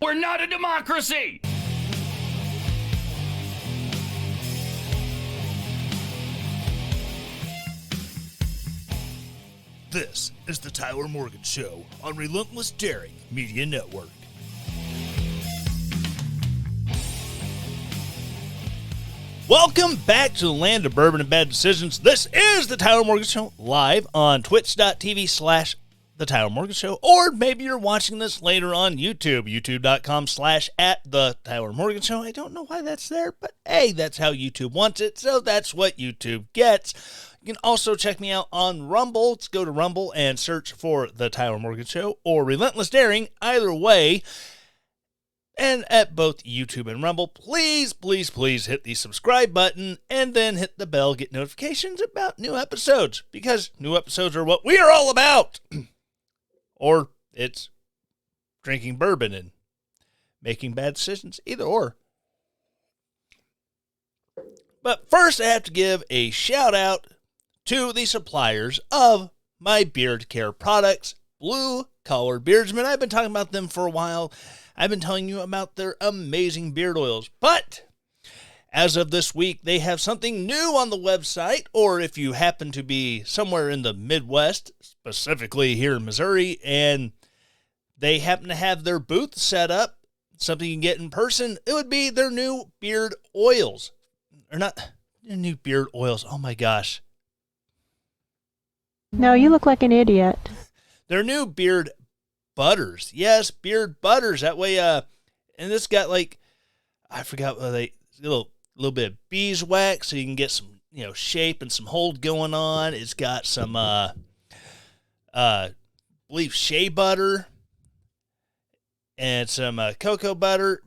We're not a democracy! This is the Tyler Morgan Show on Relentless Daring Media Network. Welcome back to the land of bourbon and bad decisions. This is the Tyler Morgan Show live on twitch.tv/the Tyler Morgan Show, or maybe you're watching this later on YouTube, youtube.com/@the Tyler Morgan Show. I don't know why that's there, but hey, that's how YouTube wants it, so that's what YouTube gets. You can also check me out on Rumble. Let's go to Rumble and search for the Tyler Morgan Show or Relentless Daring, either way. And at both YouTube and Rumble, please, please, please hit the subscribe button and then hit the bell, get notifications about new episodes, because new episodes are what we are all about. Or it's drinking bourbon and making bad decisions, either or. But first, I have to give a shout out to the suppliers of my beard care products, Blue Collar Beardsmen. I've been talking about them for a while. I've been telling you about their amazing beard oils, but as of this week, they have something new on the website, or if you happen to be somewhere in the Midwest, specifically here in Missouri, and they happen to have their booth set up, something you can get in person, it would be their new beard oils. Or not, their new beard oils, oh my gosh. No, you look like an idiot. Their new beard butters. Yes, beard butters. That way, and this got like, I forgot what a little bit of beeswax, so you can get some, shape and some hold going on. It's got some, I believe shea butter and some cocoa butter.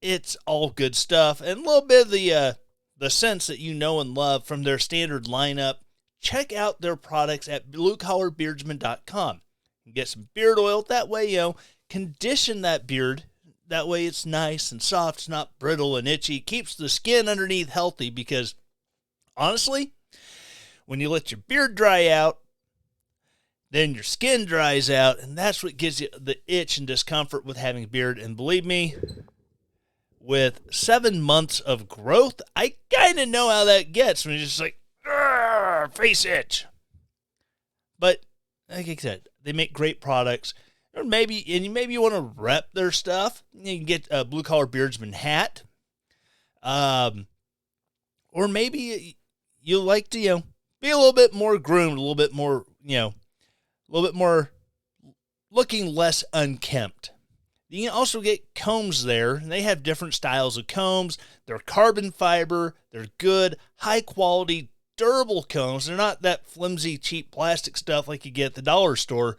It's all good stuff, and a little bit of the scents that you know and love from their standard lineup. Check out their products at bluecollarbeardsman.com. Get some beard oil. That way, condition that beard. That way it's nice and soft. It's not brittle and itchy. Keeps the skin underneath healthy, because honestly, when you let your beard dry out, then your skin dries out, and that's what gives you the itch and discomfort with having a beard. And believe me, with 7 months of growth, I kind of know how that gets when you're just like, face itch. But like I said, they make great products. Or maybe you want to rep their stuff. You can get a Blue Collar Beardsman hat. Or maybe you like to, be a little bit more groomed, a little bit more, looking less unkempt. You can also get combs there, and they have different styles of combs. They're carbon fiber. They're good, high quality, durable combs. They're not that flimsy, cheap plastic stuff like you get at the dollar store.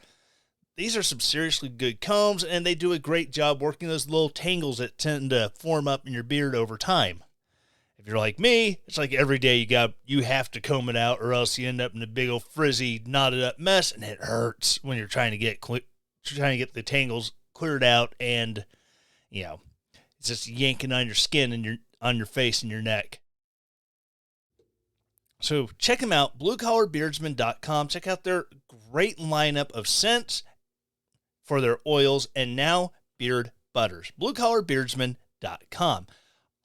These are some seriously good combs, and they do a great job working those little tangles that tend to form up in your beard over time. If you're like me, it's like every day you have to comb it out, or else you end up in a big old frizzy, knotted up mess, and it hurts when you're trying to get the tangles cleared out, and it's just yanking on your skin and on your face and your neck. So check them out, bluecollarbeardsman.com. Check out their great lineup of scents for their oils and now beard butters. bluecollarbeardsman.com.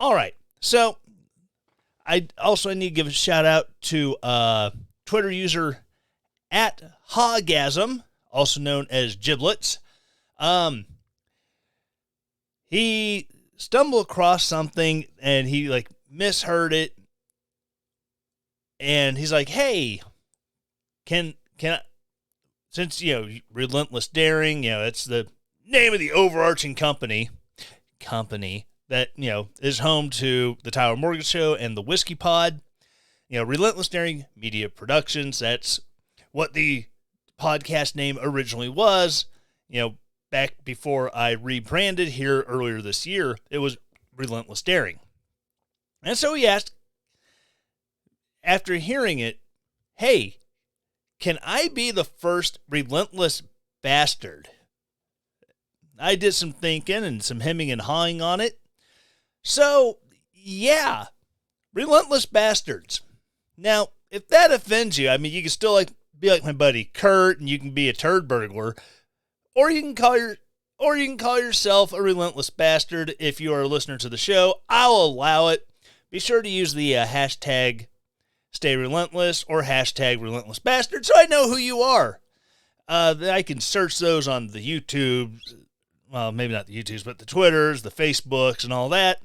All right, so I need to give a shout out to Twitter user at Hogasm, also known as Giblets. He stumbled across something and he misheard it. And he's like, hey, can I, since, Relentless Daring, it's the name of the overarching company that, is home to the Tyler Morgan Show and the Whiskey Pod, Relentless Daring Media Productions. That's what the podcast name originally was, back before I rebranded here earlier this year. It was Relentless Daring. And so he asked, after hearing it, hey, can I be the first relentless bastard? I did some thinking and some hemming and hawing on it. So, yeah, relentless bastards. Now, if that offends you, you can still be like my buddy Kurt, and you can be a turd burglar, or you can call or you can call yourself a relentless bastard if you are a listener to the show. I'll allow it. Be sure to use the hashtag Stay Relentless or hashtag Relentless Bastard so I know who you are. I can search those on the YouTube, well, maybe not the YouTubes, but the Twitters, the Facebooks, and all that.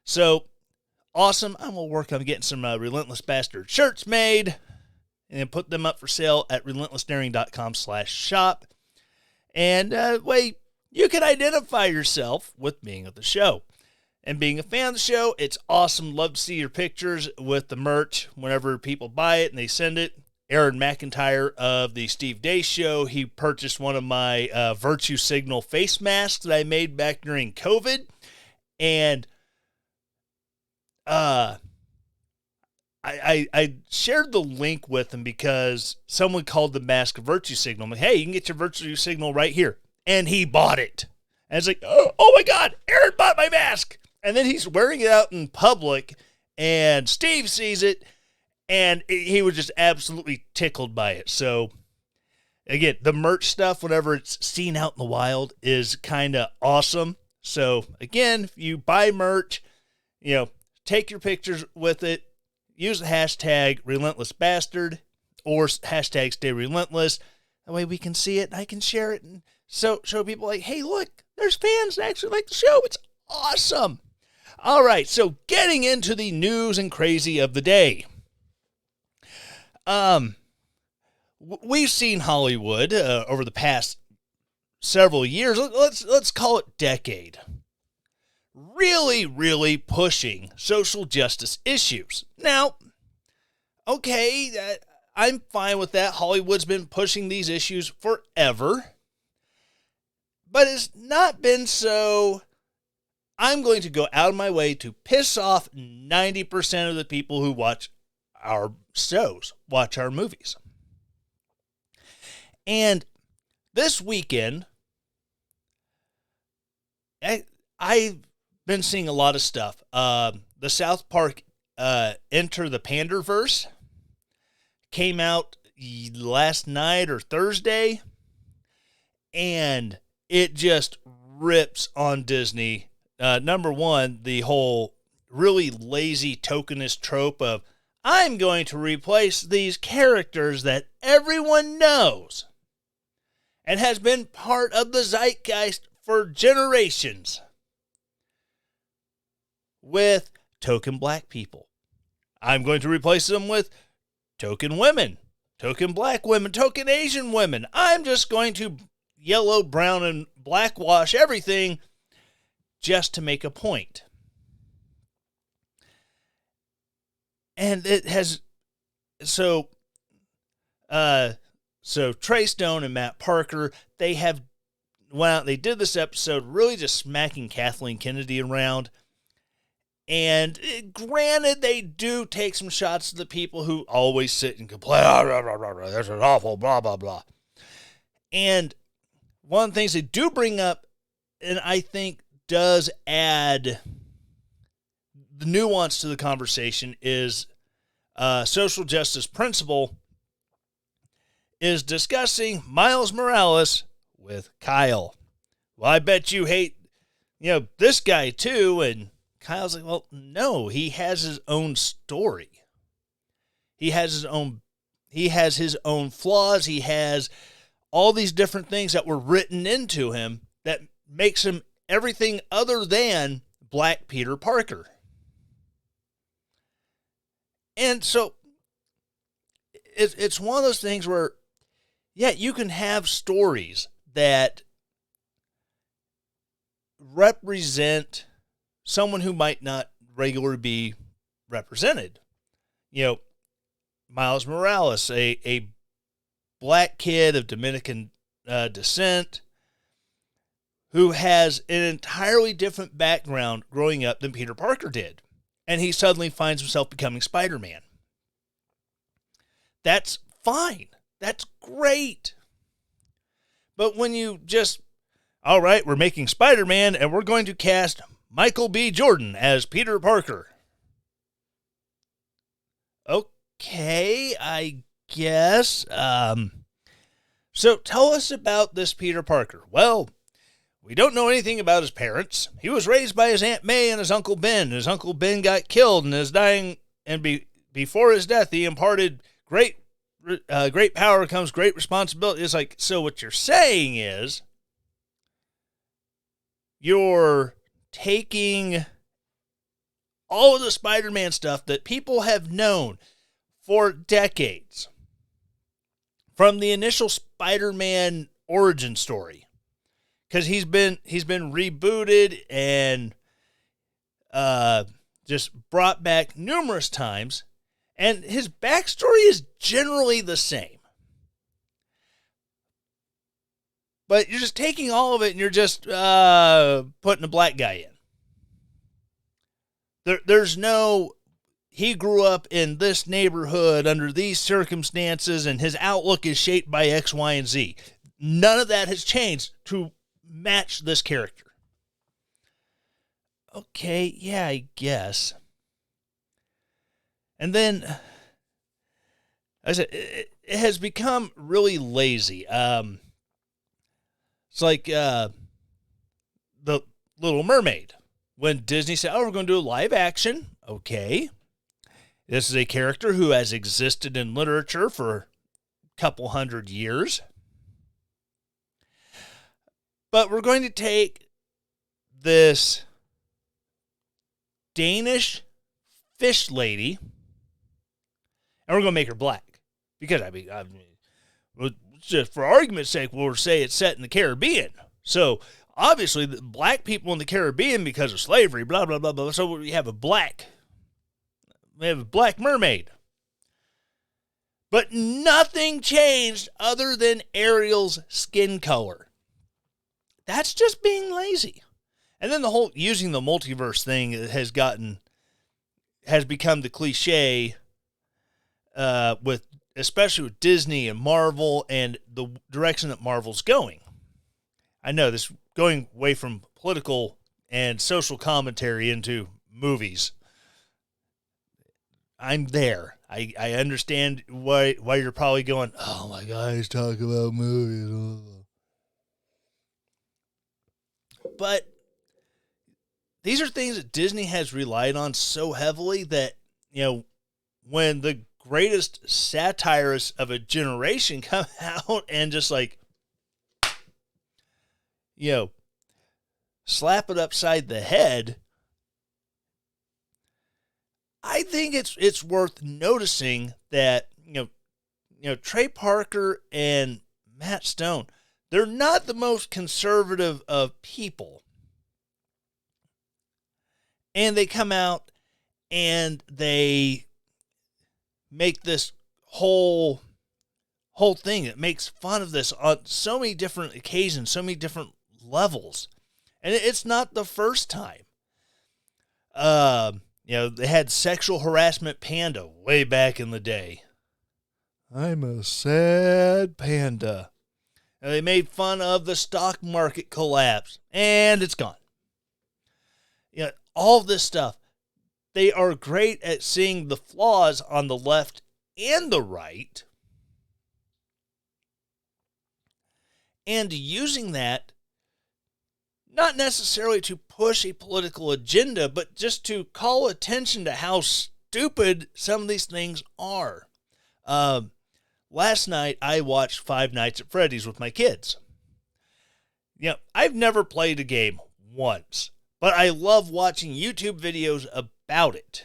So, awesome. I'm going to work on getting some Relentless Bastard shirts made and put them up for sale at relentlessdaring.com/shop. And, way you can identify yourself with being at the show. And being a fan of the show, it's awesome. Love to see your pictures with the merch whenever people buy it and they send it. Aaron McIntyre of the Steve Day Show, he purchased one of my Virtue Signal face masks that I made back during COVID. And I shared the link with him because someone called the mask a Virtue Signal. I'm like, hey, you can get your Virtue Signal right here. And he bought it. And it's like, oh my God, Aaron bought my mask. And then he's wearing it out in public, and Steve sees it, and he was just absolutely tickled by it. So, again, the merch stuff, whenever it's seen out in the wild, is kind of awesome. So, again, if you buy merch, take your pictures with it, use the hashtag Relentless Bastard or hashtag Stay Relentless. That way we can see it, and I can share it, and show people like, hey, look, there's fans that actually like the show. It's awesome. All right, so getting into the news and crazy of the day. We've seen Hollywood over the past several years, let's call it decade, really, really pushing social justice issues. Now, okay, I'm fine with that. Hollywood's been pushing these issues forever, but it's not been so. I'm going to go out of my way to piss off 90% of the people who watch our shows, watch our movies. And this weekend, I've been seeing a lot of stuff. The South Park Enter the Panderverse came out last night or Thursday, and it just rips on Disney. Number one, the whole really lazy tokenist trope of, I'm going to replace these characters that everyone knows and has been part of the zeitgeist for generations with token black people. I'm going to replace them with token women, token black women, token Asian women. I'm just going to yellow, brown, and blackwash everything just to make a point. And it has, so Trey Stone and Matt Parker, they went out, they did this episode really just smacking Kathleen Kennedy around. And granted, they do take some shots to the people who always sit and complain, this is awful, blah, blah, blah. And one of the things they do bring up, and I think does add the nuance to the conversation, is social justice principle is discussing Miles Morales with Kyle. Well, I bet you hate, this guy too. And Kyle's like, well, no, he has his own story. He has his own flaws. He has all these different things that were written into him that makes him everything other than Black Peter Parker. And so it's one of those things where, yeah, you can have stories that represent someone who might not regularly be represented. Miles Morales, a black kid of Dominican descent, who has an entirely different background growing up than Peter Parker did. And he suddenly finds himself becoming Spider-Man. That's fine. That's great. But when you just, all right, we're making Spider-Man and we're going to cast Michael B. Jordan as Peter Parker. Okay, I guess. So tell us about this Peter Parker. Well, We don't know anything about his parents. He was raised by his Aunt May and his Uncle Ben. His Uncle Ben got killed and is dying, and before his death, he imparted great power comes great responsibility. It's like, so what you're saying is you're taking all of the Spider-Man stuff that people have known for decades from the initial Spider-Man origin story, because he's been rebooted and just brought back numerous times, and his backstory is generally the same. But you're just taking all of it and you're just putting a black guy in. There's no, he grew up in this neighborhood under these circumstances and his outlook is shaped by X, Y, and Z. None of that has changed to match this character. Okay, yeah, I guess. And then, I said, it has become really lazy. It's like The Little Mermaid. When Disney said, oh, we're going to do a live action. Okay. This is a character who has existed in literature for a couple hundred years. But we're going to take this Danish fish lady and we're going to make her black. Because, I mean, just for argument's sake, we'll say it's set in the Caribbean. So, obviously, the black people in the Caribbean, because of slavery, blah, blah, blah, blah. So, we have a black mermaid. But nothing changed other than Ariel's skin color. That's just being lazy. And then the whole using the multiverse thing has become the cliche, especially with Disney and Marvel and the direction that Marvel's going. I know this going away from political and social commentary into movies. I'm there. I understand why you're probably going, oh my God, he's talking about movies. But these are things that Disney has relied on so heavily that, you know, when the greatest satirists of a generation come out and just like, you know, slap it upside the head, I think it's worth noticing that, you know, Trey Parker and Matt Stone, they're not the most conservative of people. And they come out and they make this whole thing that makes fun of this on so many different occasions, so many different levels. And it's not the first time. You know, they had sexual harassment panda way back in the day. I'm a sad panda. And they made fun of the stock market collapse, and it's gone. You know, all of this stuff. They are great at seeing the flaws on the left and the right, and using that not necessarily to push a political agenda, but just to call attention to how stupid some of these things are. Last night, I watched Five Nights at Freddy's with my kids. You know, I've never played a game once, but I love watching YouTube videos about it.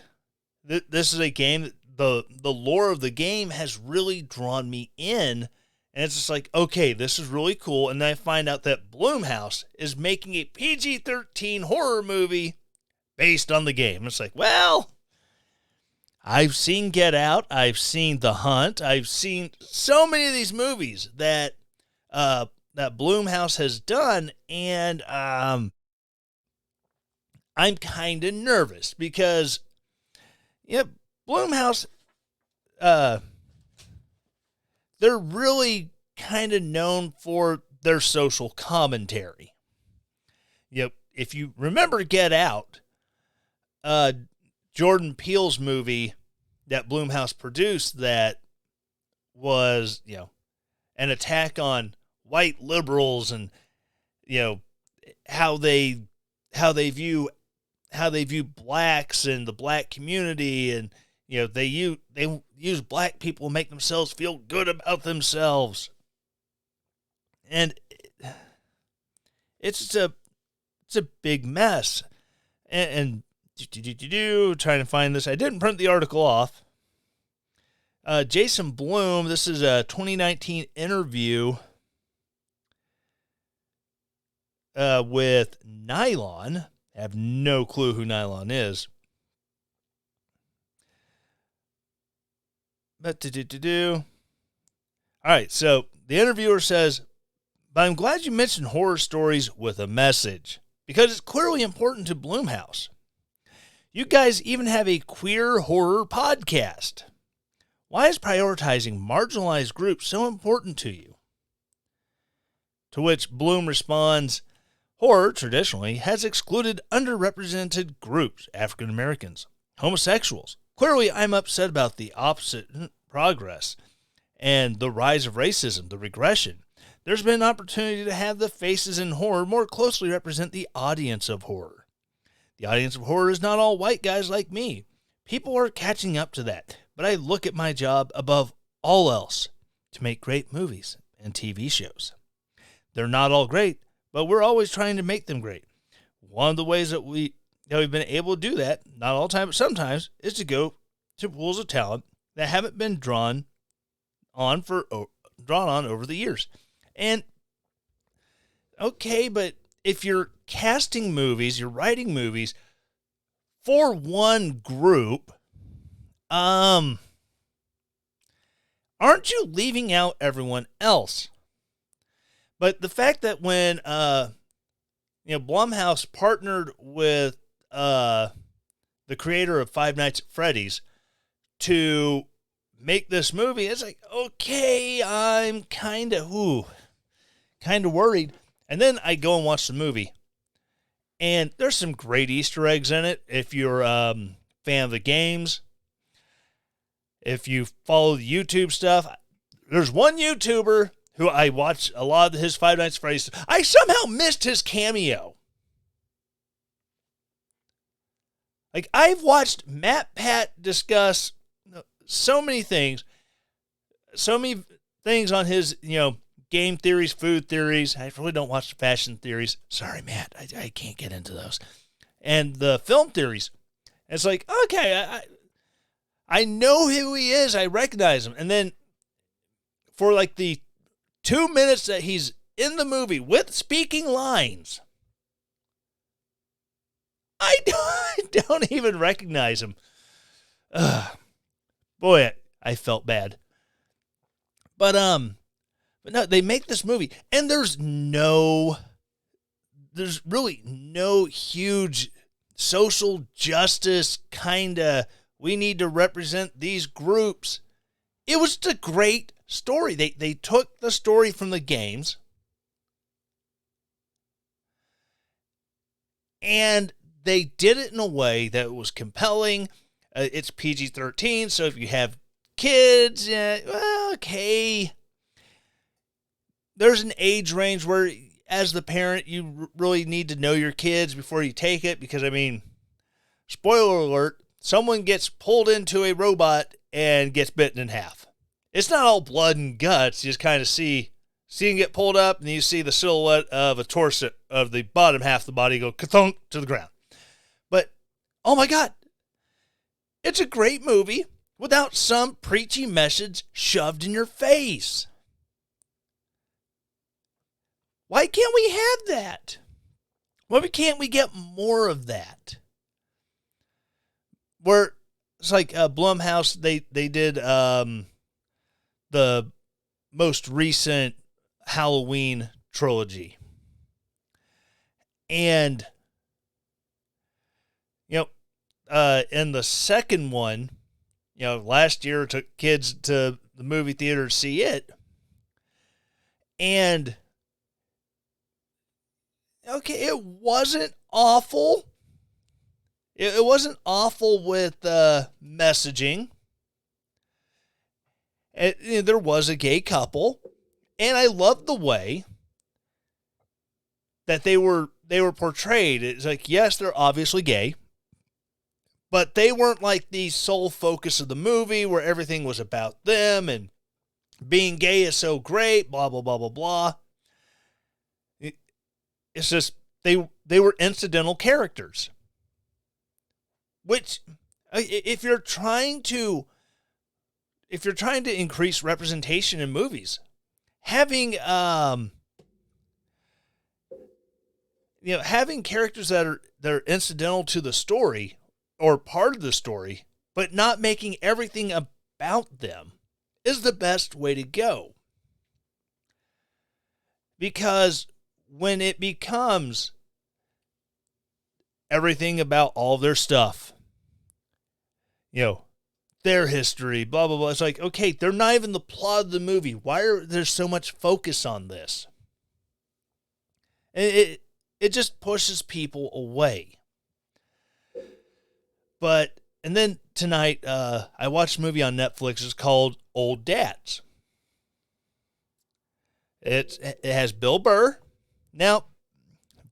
This is a game that the lore of the game has really drawn me in, and it's just like, okay, this is really cool. And then I find out that Blumhouse is making a PG-13 horror movie based on the game. It's like, well, I've seen Get Out. I've seen The Hunt. I've seen so many of these movies that Blumhouse has done, and I'm kind of nervous because, yeah, Blumhouse, they're really kind of known for their social commentary. You know, if you remember Get Out, Jordan Peele's movie that Blumhouse produced that was, you know, an attack on white liberals and, you know, how they view blacks and the black community, and they use black people to make themselves feel good about themselves, and it's a big mess. And trying to find this, I didn't print the article off. Jason Blum, this is a 2019 interview with Nylon. I have no clue who Nylon is. But all right, so the interviewer says, "But I'm glad you mentioned horror stories with a message, because it's clearly important to Blumhouse. You guys even have a queer horror podcast. Why is prioritizing marginalized groups so important to you?" To which Bloom responds, "Horror, traditionally, has excluded underrepresented groups, African Americans, homosexuals. Clearly, I'm upset about the opposite progress and the rise of racism, the regression. There's been an opportunity to have the faces in horror more closely represent the audience of horror. The audience of horror is not all white guys like me. People are catching up to that, but I look at my job above all else to make great movies and TV shows. They're not all great, but we're always trying to make them great. One of the ways that we've been able to do that, not all the time, but sometimes, is to go to pools of talent that haven't been drawn on over the years. And, okay, but if you're casting movies, you're writing movies for one group, aren't you leaving out everyone else?" But the fact that when Blumhouse partnered with the creator of Five Nights at Freddy's to make this movie, it's like, okay, I'm kind of worried. And then I go and watch the movie, and there's some great Easter eggs in it. If you're a fan of the games, if you follow the YouTube stuff, there's one YouTuber who I watch a lot of his Five Nights at Freddy's. I somehow missed his cameo. Like, I've watched Matt Pat discuss so many things on his, game theories, food theories. I really don't watch the fashion theories. Sorry, Matt, I can't get into those. And the film theories. It's like, okay, I know who he is. I recognize him. And then for like the 2 minutes that he's in the movie with speaking lines, I don't even recognize him. Boy, I felt bad. But no, they make this movie, and there's really no huge social justice kind of, we need to represent these groups. It was just a great story. They took the story from the games, and they did it in a way that was compelling. It's PG-13, so if you have kids, okay. There's an age range where, as the parent, you really need to know your kids before you take it, because, spoiler alert, someone gets pulled into a robot and gets bitten in half. It's not all blood and guts. You just kind of see him get pulled up, and you see the silhouette of a torso of the bottom half of the body go ka-thunk to the ground. But, oh my God, it's a great movie without some preachy message shoved in your face. Why can't we have that? Why can't we get more of that? Where it's like Blumhouse, they did the most recent Halloween trilogy. And, in the second one, last year I took kids to the movie theater to see it. And, okay, it wasn't awful. It wasn't awful with messaging. There was a gay couple, and I loved the way that they were they were portrayed. It's like, yes, they're obviously gay, but they weren't like the sole focus of the movie where everything was about them and being gay is so great, blah, blah, blah, blah, blah. It's just they were incidental characters. Which, if you're trying to increase representation in movies, having having characters that are incidental to the story or part of the story, but not making everything about them, is the best way to go. Because when it becomes everything about all their stuff, their history, blah, blah, blah. It's like, okay, they're not even the plot of the movie. Why are there so much focus on this? And it just pushes people away. And then tonight, I watched a movie on Netflix. It's called Old Dads. It has Bill Burr. Now,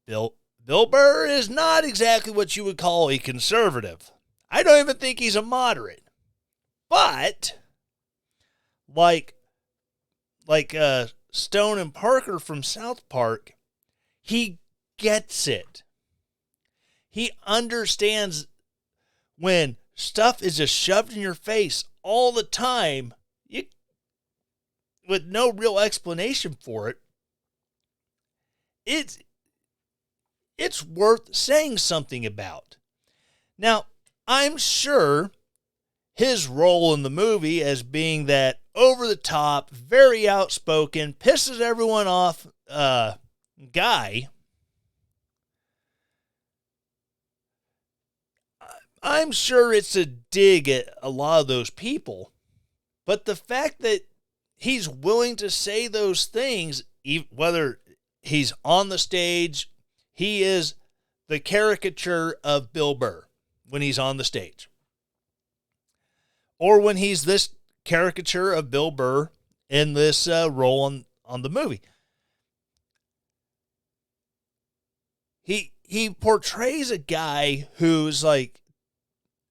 Bill Burr is not exactly what you would call a conservative. I don't even think he's a moderate. But, like Stone and Parker from South Park, he gets it. He understands when stuff is just shoved in your face all the time, with no real explanation for it. It's worth saying something about. Now, I'm sure his role in the movie as being that over-the-top, very outspoken, pisses everyone off guy, I'm sure it's a dig at a lot of those people. But the fact that he's willing to say those things, whether he's on the stage, he is the caricature of Bill Burr when he's on the stage. Or when he's this caricature of Bill Burr in this role on the movie. He portrays a guy who's like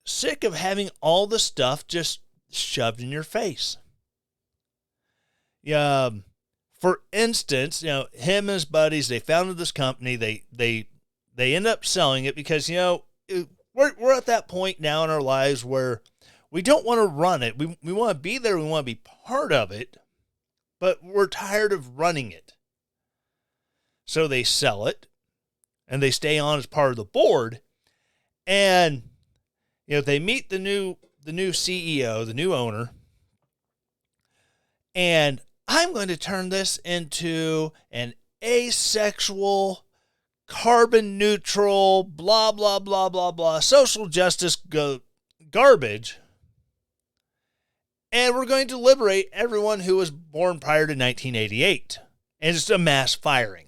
sick of having all the stuff just shoved in your face. For instance, him and his buddies, they founded this company. They end up selling it because, we're at that point now in our lives where we don't want to run it. We want to be there. We want to be part of it, but we're tired of running it. So they sell it and they stay on as part of the board. And, they meet the new CEO, the new owner, and I'm going to turn this into an asexual, carbon neutral, blah, blah, blah, blah, blah, social justice garbage. And we're going to liberate everyone who was born prior to 1988. And it's a mass firing.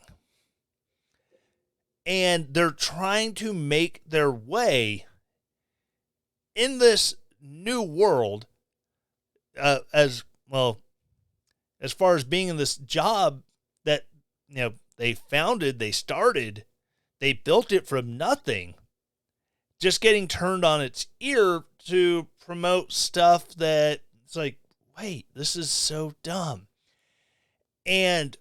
And they're trying to make their way in this new world as far as being in this job that, they founded, they started, they built it from nothing, just getting turned on its ear to promote stuff that it's like, wait, this is so dumb. And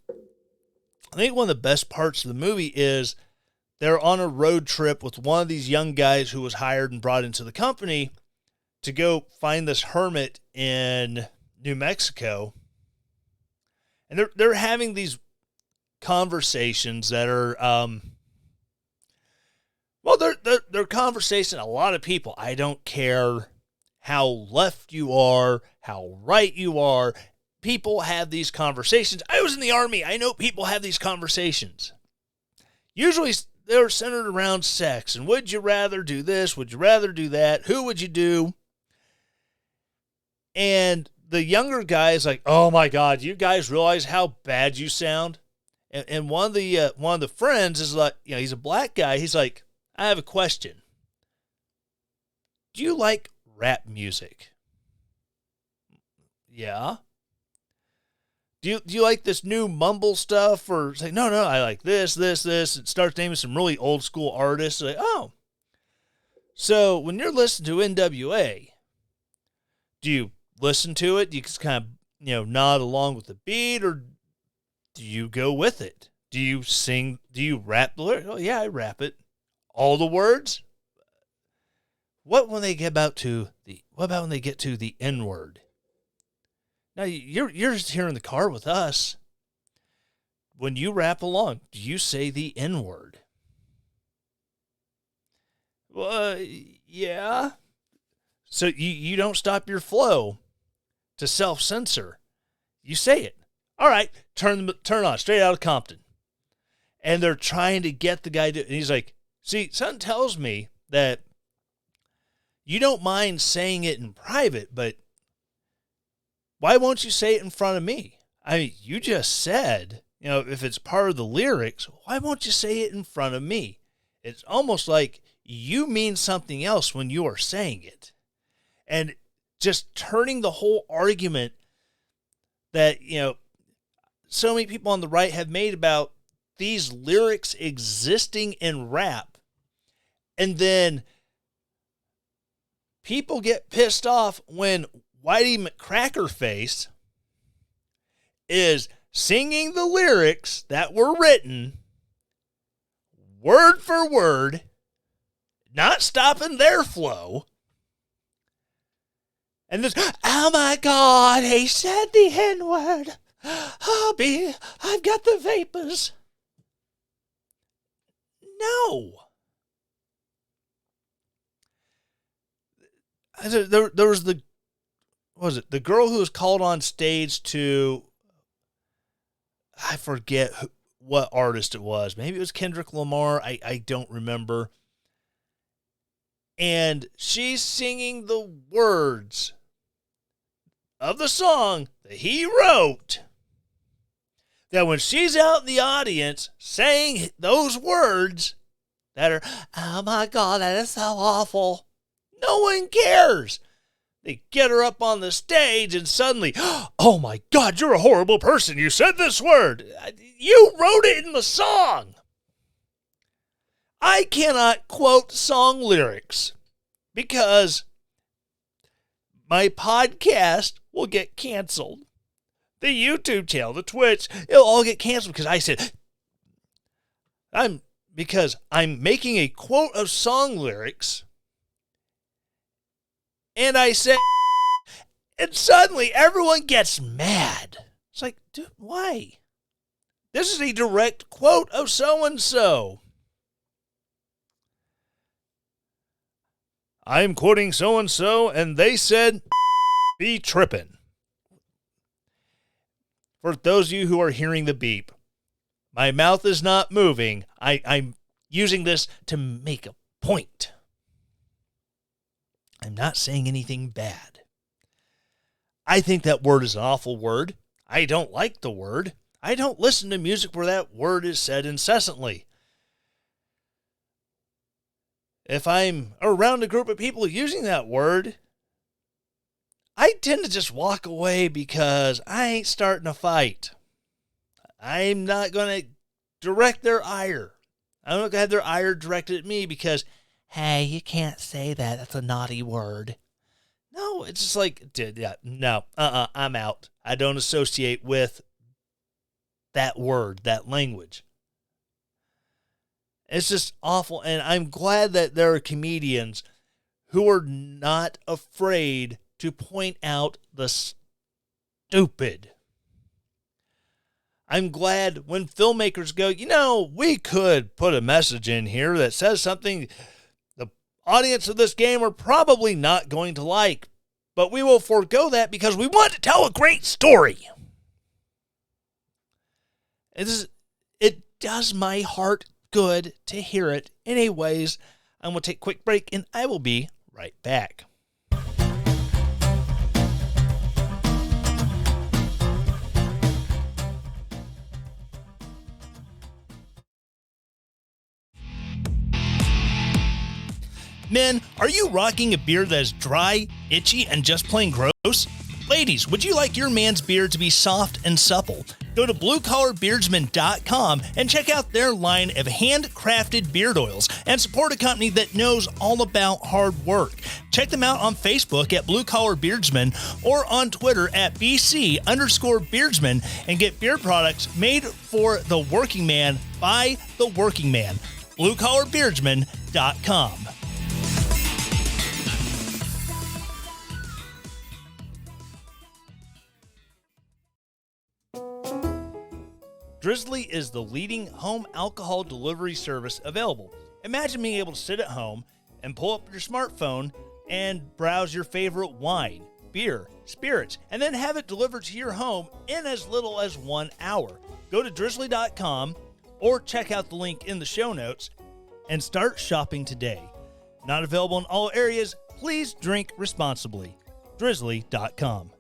I think one of the best parts of the movie is they're on a road trip with one of these young guys who was hired and brought into the company to go find this hermit in New Mexico. And they're having these conversations that are, they're conversation. A lot of people, I don't care how left you are, how right you are. People have these conversations. I was in the Army. I know people have these conversations. Usually they're centered around sex. And would you rather do this? Would you rather do that? Who would you do? And the younger guy is like, oh my God, you guys realize how bad you sound? And one of the friends is like, he's a black guy. He's like, I have a question. Do you like rap music? Yeah. Do you like this new mumble stuff? Or say, no, I like this. It starts naming some really old school artists. Like, oh. So when you're listening to NWA, do you listen to it? Do you just kind of, nod along with the beat, or do you go with it? Do you sing? Do you rap the lyrics? Oh, yeah, I rap it. All the words? What when they get what about when they get to the N word? Now you're just here in the car with us. When you rap along, do you say the N word? Well, yeah. So you don't stop your flow to self-censor. You say it. All right, turn on, straight out of Compton. And they're trying to get the guy to, and he's like, see, something tells me that you don't mind saying it in private, but why won't you say it in front of me? I mean, you just said, if it's part of the lyrics, why won't you say it in front of me? It's almost like you mean something else when you are saying it. And just turning the whole argument that, so many people on the right have made about these lyrics existing in rap. And then people get pissed off when Whitey McCrackerface is singing the lyrics that were written word for word, not stopping their flow. And this, oh my God, he said the N-word. I've got the vapors. No. There was the girl who was called on stage to, I forget what artist it was. Maybe it was Kendrick Lamar. I don't remember. And she's singing the words of the song that he wrote. That when she's out in the audience saying those words that are, oh my God, that is so awful. No one cares. They get her up on the stage and suddenly, oh my God, you're a horrible person. You said this word. You wrote it in the song. I cannot quote song lyrics because my podcast will get canceled. The YouTube channel, the Twitch, it'll all get canceled because I said, I'm making a quote of song lyrics. And I said, and suddenly everyone gets mad. It's like, dude, why? This is a direct quote of so-and-so. I'm quoting so-and-so, and they said, be trippin'. For those of you who are hearing the beep, my mouth is not moving. I'm using this to make a point. I'm not saying anything bad. I think that word is an awful word. I don't like the word. I don't listen to music where that word is said incessantly. If I'm around a group of people using that word, I tend to just walk away because I ain't starting a fight. I'm not going to direct their ire. I'm not going to have their ire directed at me because, hey, you can't say that. That's a naughty word. No, it's just like, I'm out. I don't associate with that word, that language. It's just awful, and I'm glad that there are comedians who are not afraid to point out the stupid. I'm glad when filmmakers go, we could put a message in here that says something the audience of this game are probably not going to like, but we will forego that because we want to tell a great story. It does my heart good to hear it. Anyways, I'm going to take a quick break and I will be right back. Men, are you rocking a beard that is dry, itchy, and just plain gross? Ladies, would you like your man's beard to be soft and supple? Go to bluecollarbeardsman.com and check out their line of handcrafted beard oils and support a company that knows all about hard work. Check them out on Facebook at Blue Collar Beardsman or on Twitter at BC_Beardsman and get beard products made for the working man by the working man. BlueCollarBeardsman.com. Drizzly is the leading home alcohol delivery service available. Imagine being able to sit at home and pull up your smartphone and browse your favorite wine, beer, spirits, and then have it delivered to your home in as little as 1 hour. Go to drizzly.com or check out the link in the show notes and start shopping today. Not available in all areas. Please drink responsibly. Drizzly.com.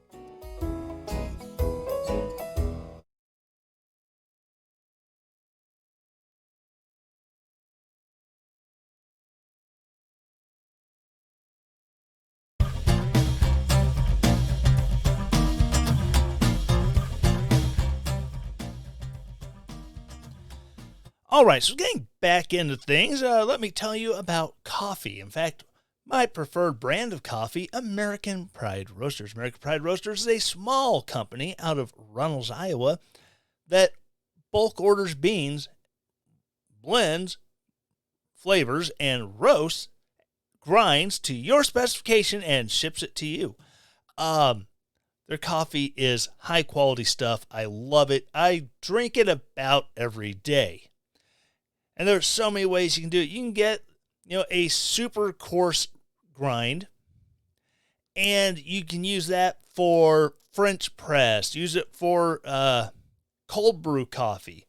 All right, so getting back into things, let me tell you about coffee. In fact, my preferred brand of coffee, American Pride Roasters. American Pride Roasters is a small company out of Runnels, Iowa, that bulk orders beans, blends, flavors, and roasts, grinds to your specification, and ships it to you. Their coffee is high-quality stuff. I love it. I drink it about every day. And there's so many ways you can do it. You can get, a super coarse grind, and you can use that for French press. Use it for cold brew coffee.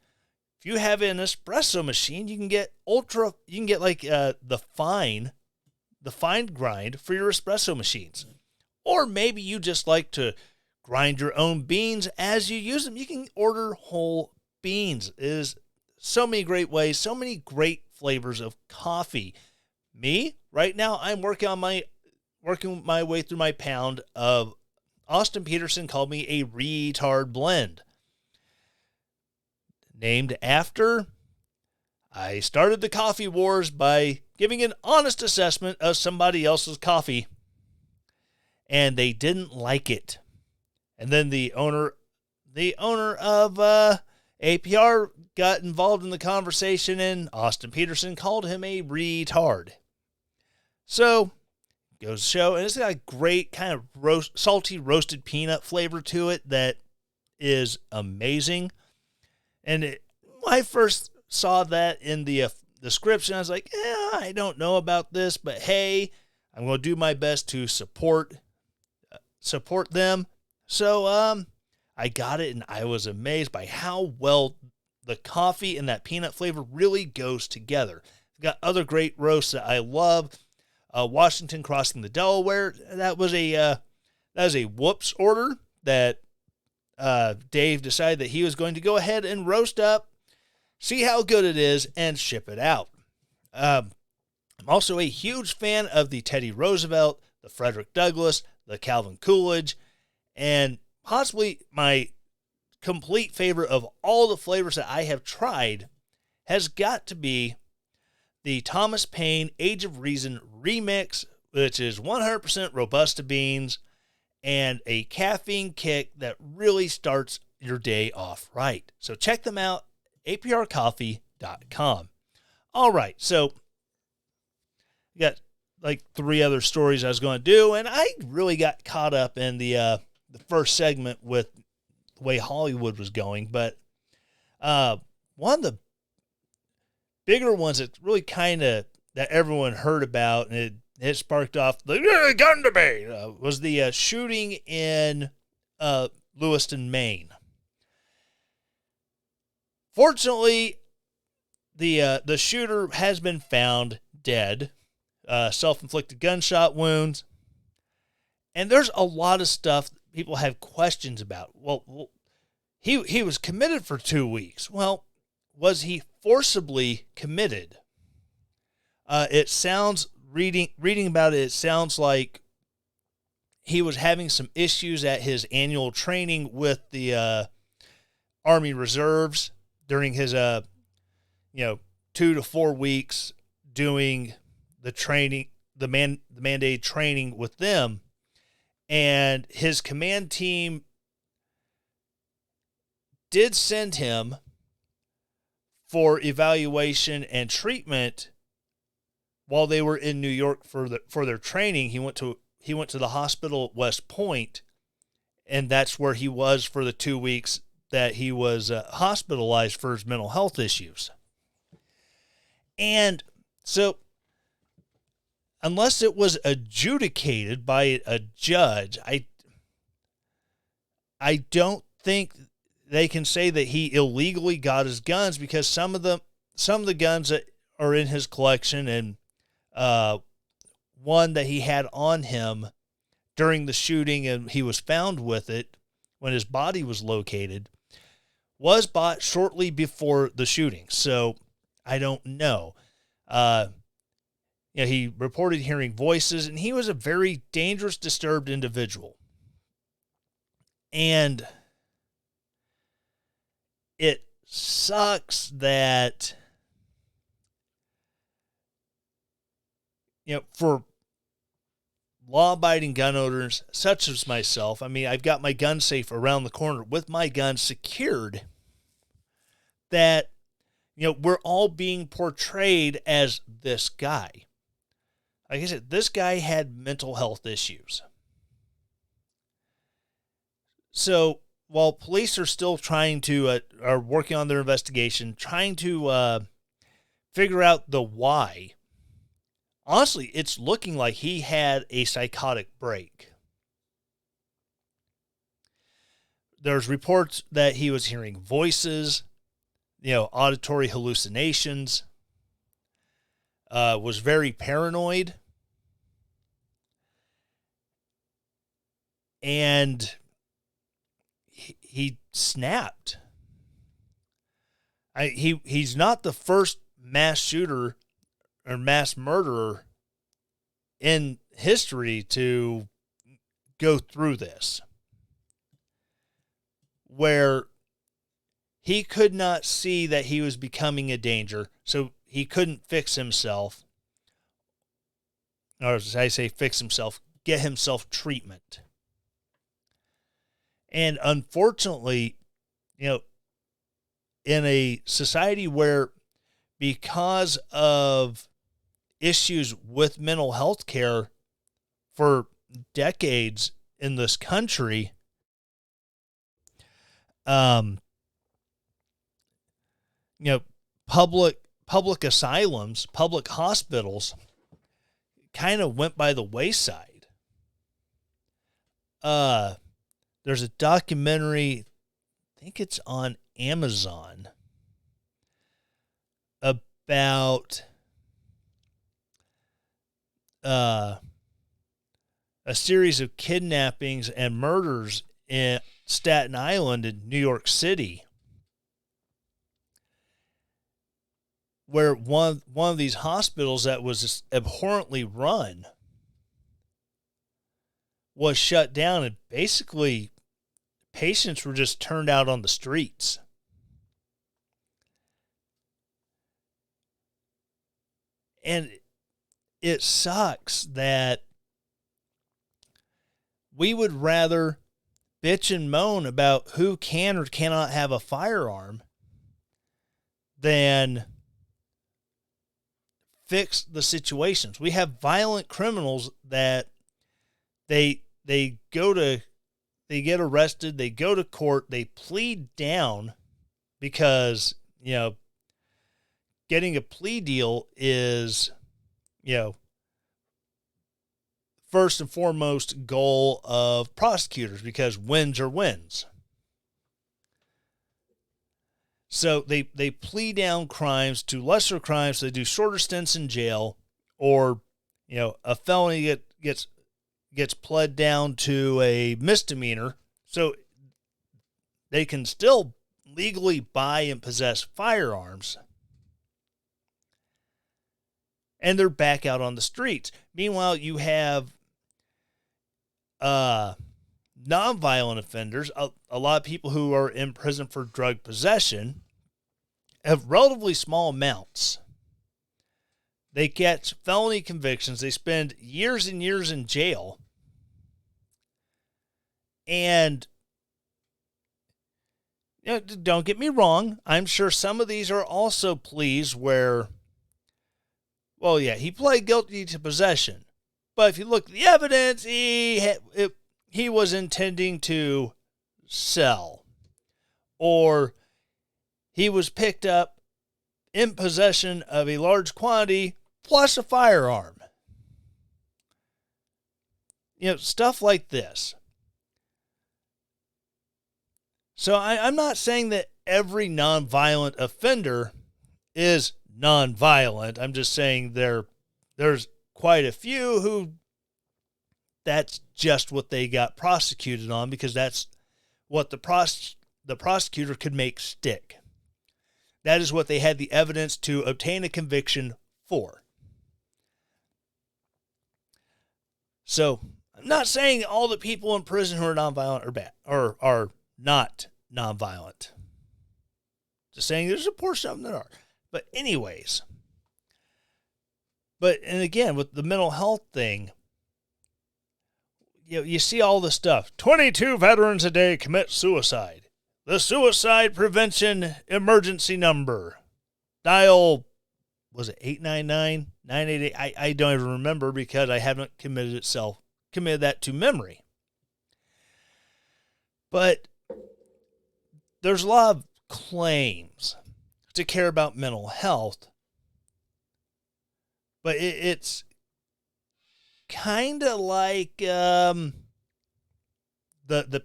If you have an espresso machine, you can get the fine grind for your espresso machines. Or maybe you just like to grind your own beans as you use them. You can order whole beans. It is so many great ways, so many great flavors of coffee. Me, right now, I'm working my way through my pound of Austin Peterson called me a retard blend. Named after, I started the coffee wars by giving an honest assessment of somebody else's coffee, and they didn't like it. And then the owner of APR got involved in the conversation, and Austin Peterson called him a retard. So, goes to show, and it's got a great kind of salty roasted peanut flavor to it that is amazing. And when I first saw that in the description, I was like, I don't know about this, but hey, I'm going to do my best to support them. So, I got it, and I was amazed by how well the coffee and that peanut flavor really goes together. I've got other great roasts that I love. Washington crossing the Delaware. That was a whoops order that Dave decided that he was going to go ahead and roast up, see how good it is, and ship it out. I'm also a huge fan of the Teddy Roosevelt, the Frederick Douglass, the Calvin Coolidge, and possibly my complete favorite of all the flavors that I have tried has got to be the Thomas Paine Age of Reason remix, which is 100% Robusta beans and a caffeine kick that really starts your day off right. So check them out, aprcoffee.com. All right, so we got like 3 other stories I was going to do, and I really got caught up in the first segment with the way Hollywood was going, but one of the bigger ones that really kind of that everyone heard about, and it sparked off the gun debate, was the shooting in Lewiston, Maine. Fortunately, the shooter has been found dead, self-inflicted gunshot wounds, and there's a lot of stuff people have questions about. Well, he was committed for 2 weeks. Well, was he forcibly committed? It sounds, reading about it, it sounds like he was having some issues at his annual training with the Army Reserves during his 2 to 4 weeks doing the training, the mandated training with them, and his command team did send him for evaluation and treatment while they were in New York for their training. He went to the hospital at West Point, and that's where he was for the 2 weeks that he was hospitalized for his mental health issues. And so, unless it was adjudicated by a judge, I don't think they can say that he illegally got his guns, because some of the guns that are in his collection, and one that he had on him during the shooting, and he was found with it when his body was located, was bought shortly before the shooting. So I don't know. He reported hearing voices, and he was a very dangerous, disturbed individual. And it sucks that, for law-abiding gun owners such as myself, I mean, I've got my gun safe around the corner with my gun secured, that, we're all being portrayed as this guy. Like I said, this guy had mental health issues. So while police are still trying to, are working on their investigation, trying to figure out the why, honestly, it's looking like he had a psychotic break. There's reports that he was hearing voices, auditory hallucinations, was very paranoid, and he snapped. He's not the first mass shooter or mass murderer in history to go through this, where he could not see that he was becoming a danger, so he couldn't fix himself, or as I say, fix himself, get himself treatment. And unfortunately, in a society where, because of issues with mental health care for decades in this country, public asylums, public hospitals kind of went by the wayside. There's a documentary, I think it's on Amazon, about a series of kidnappings and murders in Staten Island and New York City, where one of these hospitals that was just abhorrently run was shut down, and basically patients were just turned out on the streets. And it sucks that we would rather bitch and moan about who can or cannot have a firearm than fix the situations. We have violent criminals that they get arrested, they go to court, they plead down, because, getting a plea deal is, first and foremost goal of prosecutors, because wins are wins. So they plead down crimes to lesser crimes. So they do shorter stints in jail, or, a felony gets pled down to a misdemeanor, so they can still legally buy and possess firearms, and they're back out on the streets. Meanwhile, you have nonviolent offenders, a lot of people who are in prison for drug possession, have relatively small amounts. They get felony convictions. They spend years and years in jail. And don't get me wrong. I'm sure some of these are also pleas where, well, yeah, he pled guilty to possession. But if you look at the evidence, he was intending to sell. Or he was picked up in possession of a large quantity plus a firearm. Stuff like this. So I'm not saying that every nonviolent offender is nonviolent. I'm just saying there's quite a few who that's just what they got prosecuted on because that's what the prosecutor could make stick. That is what they had the evidence to obtain a conviction for. So I'm not saying all the people in prison who are nonviolent are bad or are not nonviolent. Just saying there's a portion of them that are. But anyways. And again, with the mental health thing, you see all the stuff. 22 veterans a day commit suicide. The suicide prevention emergency number. Dial, was it 899? 988? I don't even remember because I haven't committed that to memory. But there's a lot of claims to care about mental health. But it's kind of like the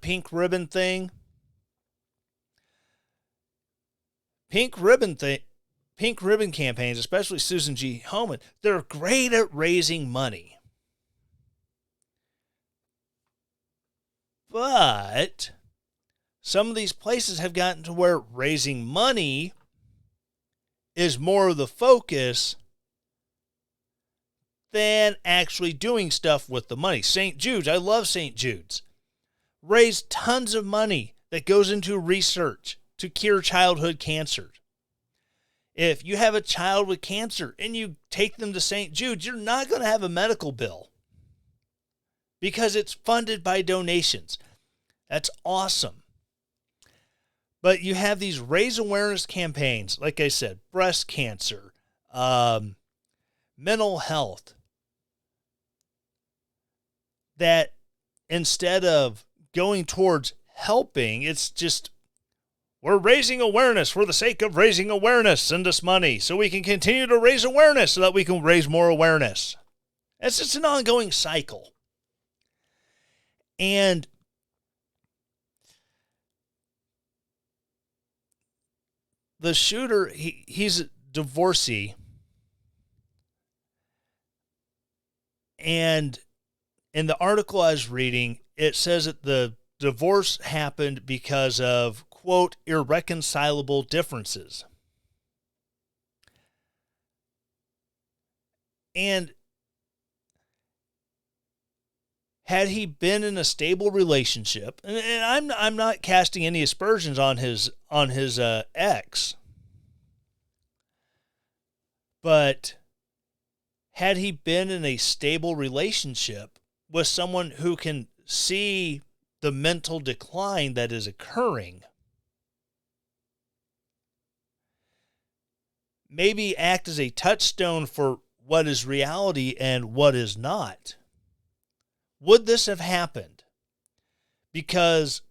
pink ribbon thing. Pink ribbon campaigns, especially Susan G. Homan, they're great at raising money. But some of these places have gotten to where raising money is more of the focus than actually doing stuff with the money. St. Jude's, I love St. Jude's. Raise tons of money that goes into research to cure childhood cancer. If you have a child with cancer and you take them to St. Jude's, you're not going to have a medical bill because it's funded by donations. That's awesome. But you have these raise awareness campaigns, like I said, breast cancer, mental health, that instead of going towards helping, it's just, we're raising awareness for the sake of raising awareness. Send us money so we can continue to raise awareness so that we can raise more awareness. It's just an ongoing cycle. And the shooter, he's a divorcee. And in the article I was reading, it says that the divorce happened because of, quote, irreconcilable differences. And had he been in a stable relationship, and I'm not casting any aspersions on his ex, but had he been in a stable relationship with someone who can see the mental decline that is occurring, maybe act as a touchstone for what is reality and what is not, would this have happened? Because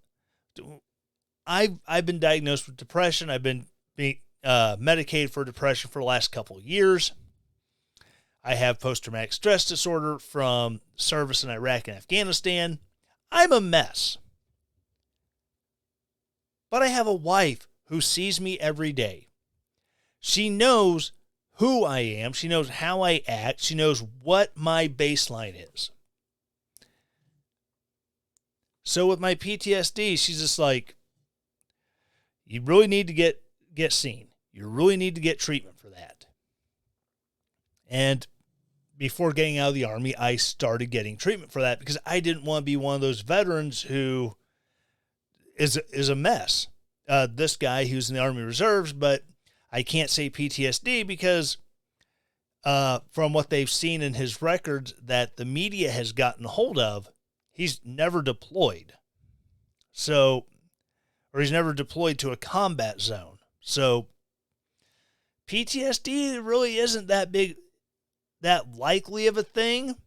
I've been diagnosed with depression. I've been medicated for depression for the last couple of years. I have post-traumatic stress disorder from service in Iraq and Afghanistan. I'm a mess. But I have a wife who sees me every day. She knows who I am. She knows how I act. She knows what my baseline is. So with my PTSD, she's just like, you really need to get seen. You really need to get treatment for that. And before getting out of the Army, I started getting treatment for that because I didn't want to be one of those veterans who is a mess. This guy who's in the Army Reserves, but I can't say PTSD because from what they've seen in his records that the media has gotten hold of, he's never deployed. So, or he's never deployed to a combat zone. So PTSD really isn't that big, that likely of a thing.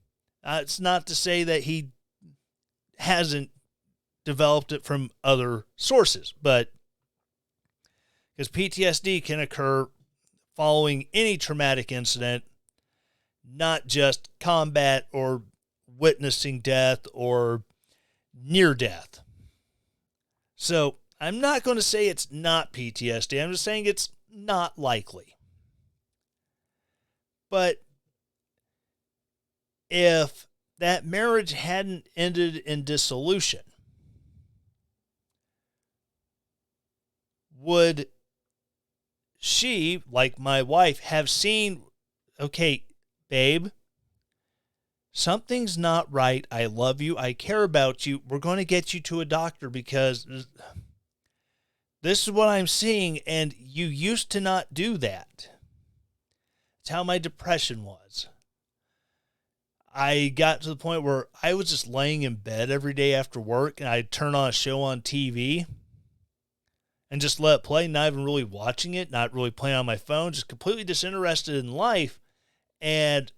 It's not to say that he hasn't developed it from other sources, but because PTSD can occur following any traumatic incident, not just combat or witnessing death or near death. So I'm not going to say it's not PTSD. I'm just saying it's not likely. But if that marriage hadn't ended in dissolution, would she, like my wife, have seen, okay, babe, something's not right. I love you. I care about you. We're going to get you to a doctor because this is what I'm seeing, and you used to not do that. It's how my depression was. I got to the point where I was just laying in bed every day after work, and I'd turn on a show on TV and just let it play, not even really watching it, not really playing on my phone, just completely disinterested in life. And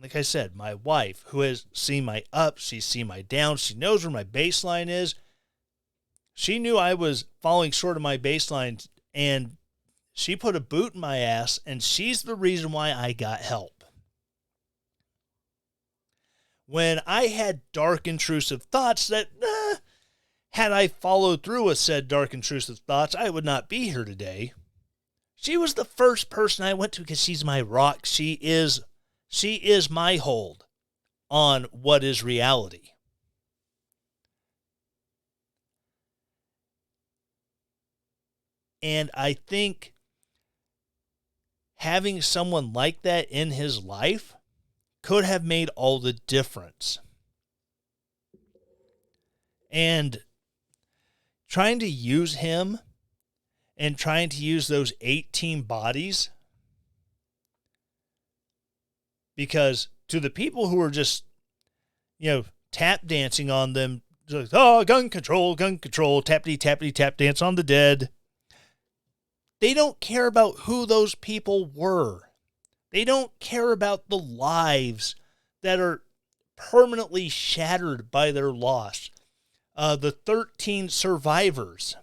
like I said, my wife, who has seen my ups, she's seen my downs, she knows where my baseline is. She knew I was falling short of my baseline, and she put a boot in my ass, and she's the reason why I got help. When I had dark, intrusive thoughts that, had I followed through with said dark, intrusive thoughts, I would not be here today. She was the first person I went to because she's my rock. She is my hold on what is reality. And I think having someone like that in his life could have made all the difference. And trying to use him and trying to use those 18 bodies, because to the people who are just, tap dancing on them, like, oh, gun control, tappity, tappity, tap dance on the dead. They don't care about who those people were. They don't care about the lives that are permanently shattered by their loss. The 13 survivors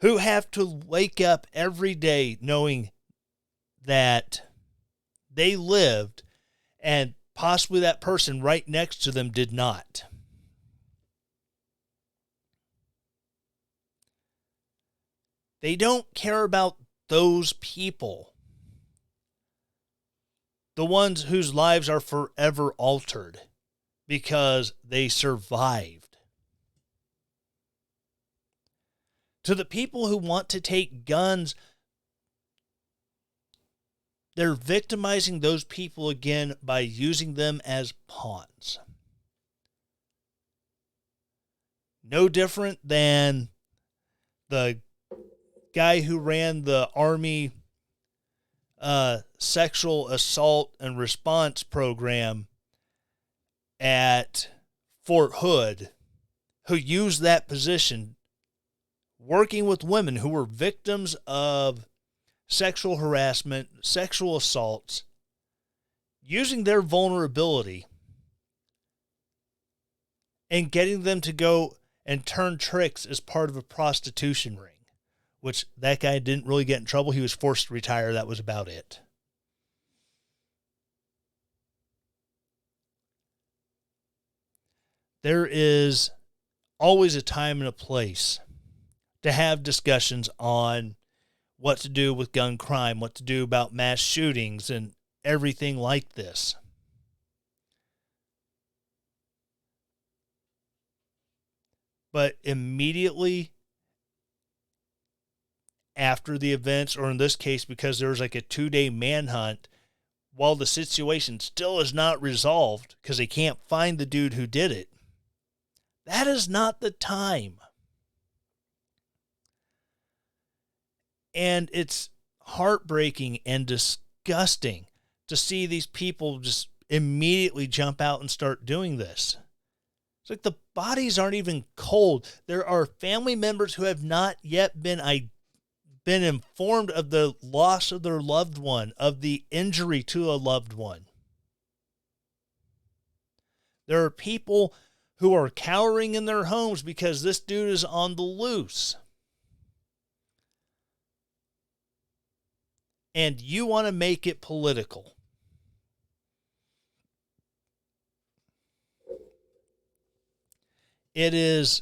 who have to wake up every day knowing that they lived and possibly that person right next to them did not. They don't care about those people. The ones whose lives are forever altered because they survived. To the people who want to take guns, they're victimizing those people again by using them as pawns. No different than the guy who ran the Army sexual assault and response program at Fort Hood, who used that position working with women who were victims of sexual harassment, sexual assaults, using their vulnerability and getting them to go and turn tricks as part of a prostitution ring, which that guy didn't really get in trouble. He was forced to retire. That was about it. There is always a time and a place to have discussions on what to do with gun crime, what to do about mass shootings and everything like this. But immediately after the events, or in this case, because there was like a 2-day manhunt, while the situation still is not resolved because they can't find the dude who did it, that is not the time. And it's heartbreaking and disgusting to see these people just immediately jump out and start doing this. It's like the bodies aren't even cold. There are family members who have not yet been informed of the loss of their loved one, of the injury to a loved one. There are people who are cowering in their homes because this dude is on the loose. And you want to make it political. It is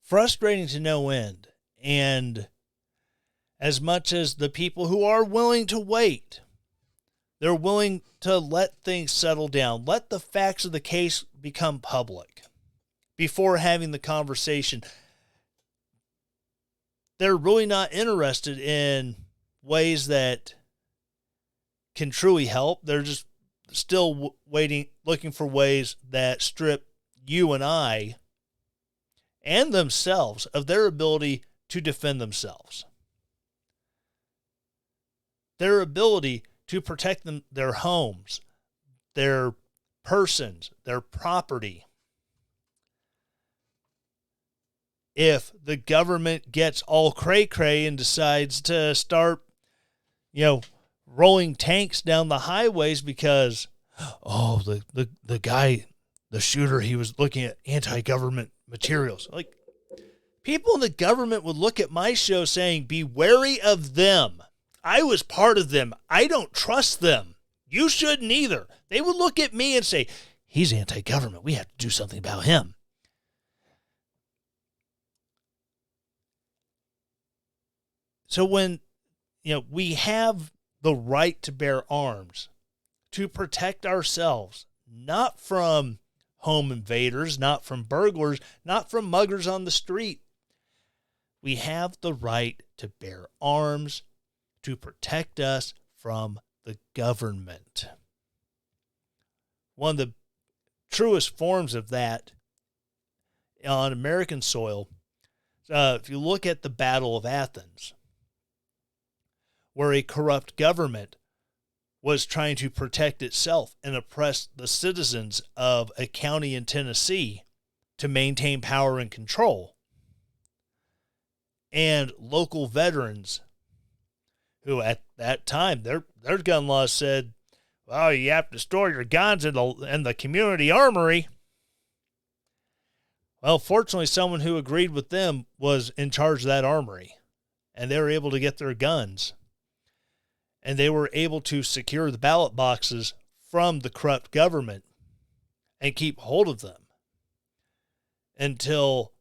frustrating to no end. And as much as the people who are willing to wait, they're willing to let things settle down, let the facts of the case become public before having the conversation. They're really not interested in ways that can truly help. They're just still looking for ways that strip you and I and themselves of their ability to defend themselves. Their ability to protect their homes, their persons, their property. If the government gets all cray-cray and decides to start, rolling tanks down the highways because, the guy, the shooter, he was looking at anti-government materials. Like, people in the government would look at my show saying, be wary of them. I was part of them. I don't trust them. You shouldn't either. They would look at me and say, he's anti-government. We have to do something about him. So when, we have the right to bear arms to protect ourselves, not from home invaders, not from burglars, not from muggers on the street. We have the right to bear arms to protect us from the government. One of the truest forms of that on American soil, if you look at the Battle of Athens, where a corrupt government was trying to protect itself and oppress the citizens of a county in Tennessee to maintain power and control. And local veterans who at that time, their gun laws said, well, you have to store your guns in the community armory. Well, fortunately, someone who agreed with them was in charge of that armory, and they were able to get their guns. And they were able to secure the ballot boxes from the corrupt government and keep hold of them until,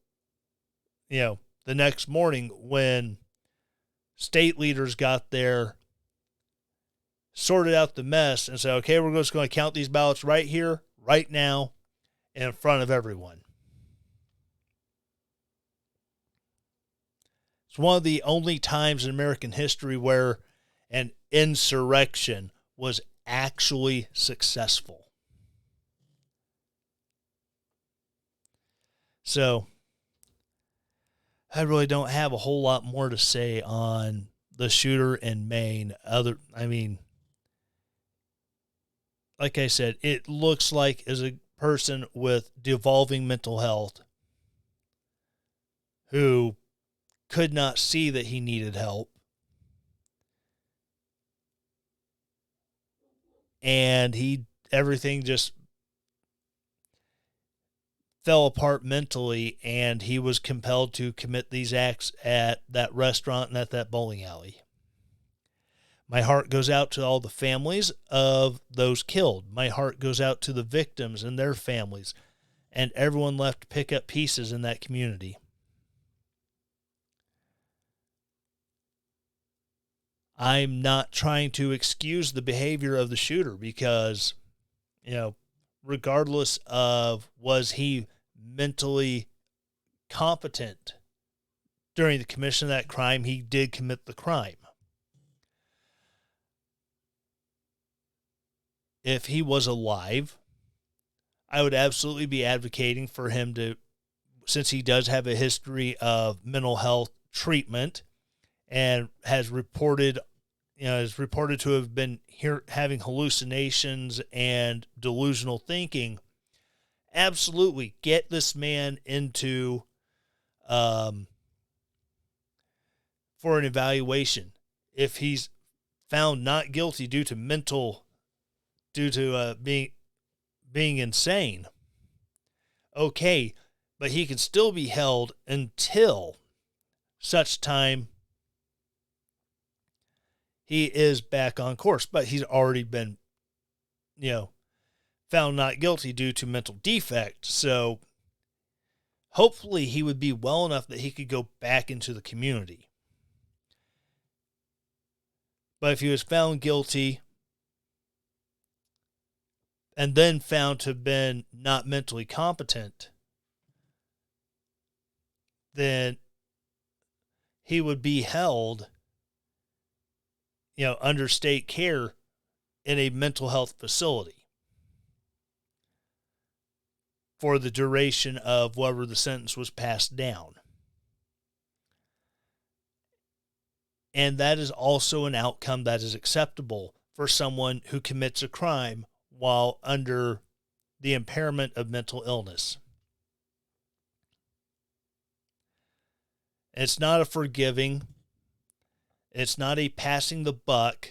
the next morning when state leaders got there, sorted out the mess, and said, okay, we're just going to count these ballots right here, right now, in front of everyone. It's one of the only times in American history where an insurrection was actually successful. So, I really don't have a whole lot more to say on the shooter in Maine. Like I said, it looks like as a person with devolving mental health who could not see that he needed help. And everything just fell apart mentally, and he was compelled to commit these acts at that restaurant and at that bowling alley. My heart goes out to all the families of those killed. My heart goes out to the victims and their families and everyone left to pick up pieces in that community. I'm not trying to excuse the behavior of the shooter because, regardless of was he mentally competent during the commission of that crime, he did commit the crime. if he was alive, I would absolutely be advocating for him to, since he does have a history of mental health treatment and is reported to have been having hallucinations and delusional thinking, absolutely get this man into for an evaluation. If he's found not guilty due to being insane, okay, but he can still be held until such time he is back on course. But he's already been, found not guilty due to mental defect. So hopefully he would be well enough that he could go back into the community. But if he was found guilty and then found to have been not mentally competent, then he would be held, under state care in a mental health facility for the duration of whatever the sentence was passed down. And that is also an outcome that is acceptable for someone who commits a crime while under the impairment of mental illness. It's not a forgiving. It's not a passing the buck.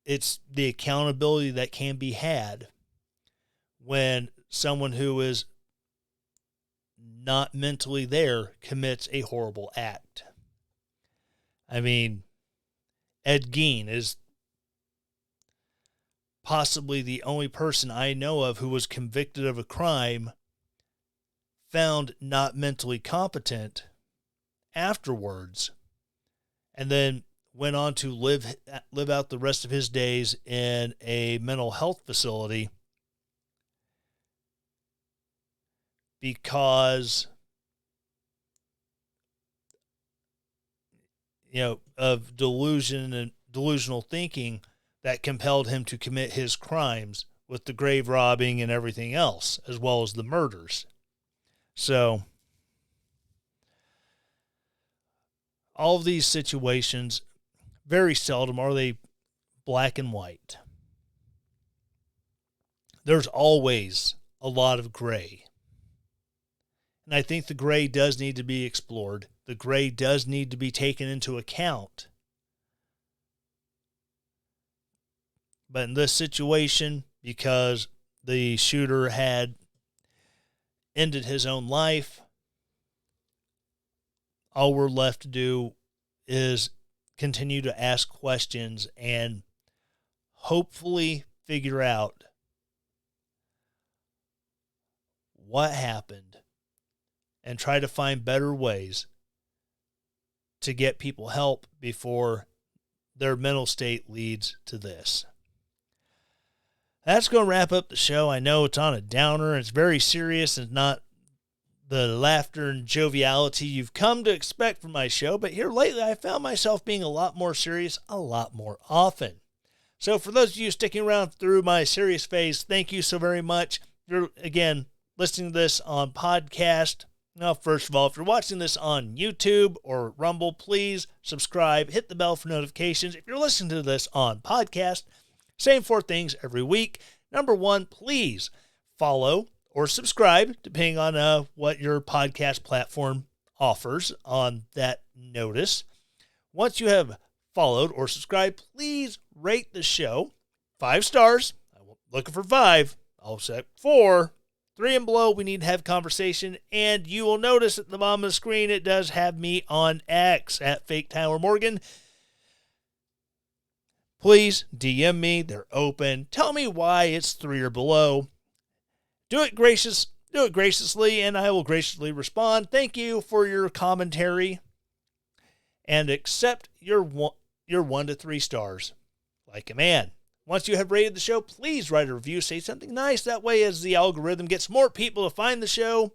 It's the accountability that can be had when someone who is not mentally there commits a horrible act. I mean, Ed Gein is possibly the only person I know of who was convicted of a crime, found not mentally competent afterwards, and then went on to live out the rest of his days in a mental health facility because of delusion and delusional thinking that compelled him to commit his crimes with the grave robbing and everything else, as well as the murders. So all of these situations, very seldom are they black and white. There's always a lot of gray. And I think the gray does need to be explored. The gray does need to be taken into account. But in this situation, because the shooter had ended his own life, all we're left to do is continue to ask questions and hopefully figure out what happened and try to find better ways to get people help before their mental state leads to this. That's going to wrap up the show. I know it's on a downer. It's very serious and not the laughter and joviality you've come to expect from my show. But here lately, I found myself being a lot more serious a lot more often. So for those of you sticking around through my serious phase, thank you so very much. If you're, again, listening to this on podcast, now, first of all, if you're watching this on YouTube or Rumble, please subscribe, hit the bell for notifications. If you're listening to this on podcast, same 4 things every week. Number 1, please follow or subscribe, depending on what your podcast platform offers on that notice. Once you have followed or subscribed, please rate the show 5 stars. I'm looking for 5. I'll set 4. 3 and below, we need to have conversation. And you will notice at the bottom of the screen, it does have me on X at Fake Tyler Morgan. Please DM me. They're open. Tell me why it's 3 or below. Do it graciously, and I will graciously respond. Thank you for your commentary, and accept your 1 to 3 stars like a man. Once you have rated the show, please write a review. Say something nice. That way, as the algorithm gets more people to find the show,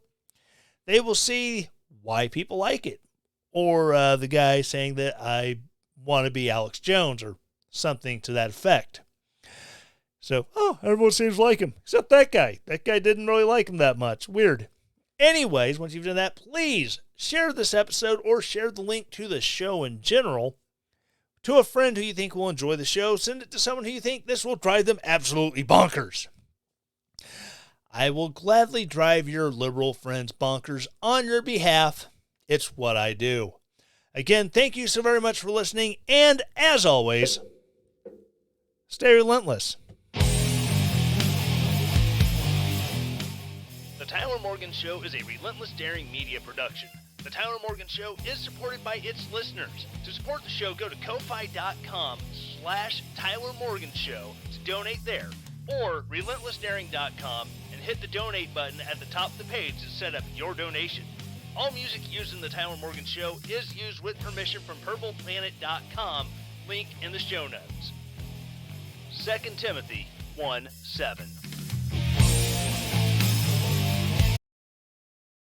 they will see why people like it. Or the guy saying that I want to be Alex Jones or something to that effect. So, everyone seems to like him, except that guy. That guy didn't really like him that much. Weird. Anyways, once you've done that, please share this episode or share the link to the show in general to a friend who you think will enjoy the show. Send it to someone who you think this will drive them absolutely bonkers. I will gladly drive your liberal friends bonkers on your behalf. It's what I do. Again, thank you so very much for listening, and as always, stay relentless. The Tyler Morgan Show is a Relentless Daring media production. The Tyler Morgan Show is supported by its listeners. To support the show, go to ko-fi.com/Tyler Morgan Show to donate there, or relentlessdaring.com and hit the donate button at the top of the page to set up your donation. All music used in the Tyler Morgan Show is used with permission from purpleplanet.com, link in the show notes. 2 Timothy 1:7.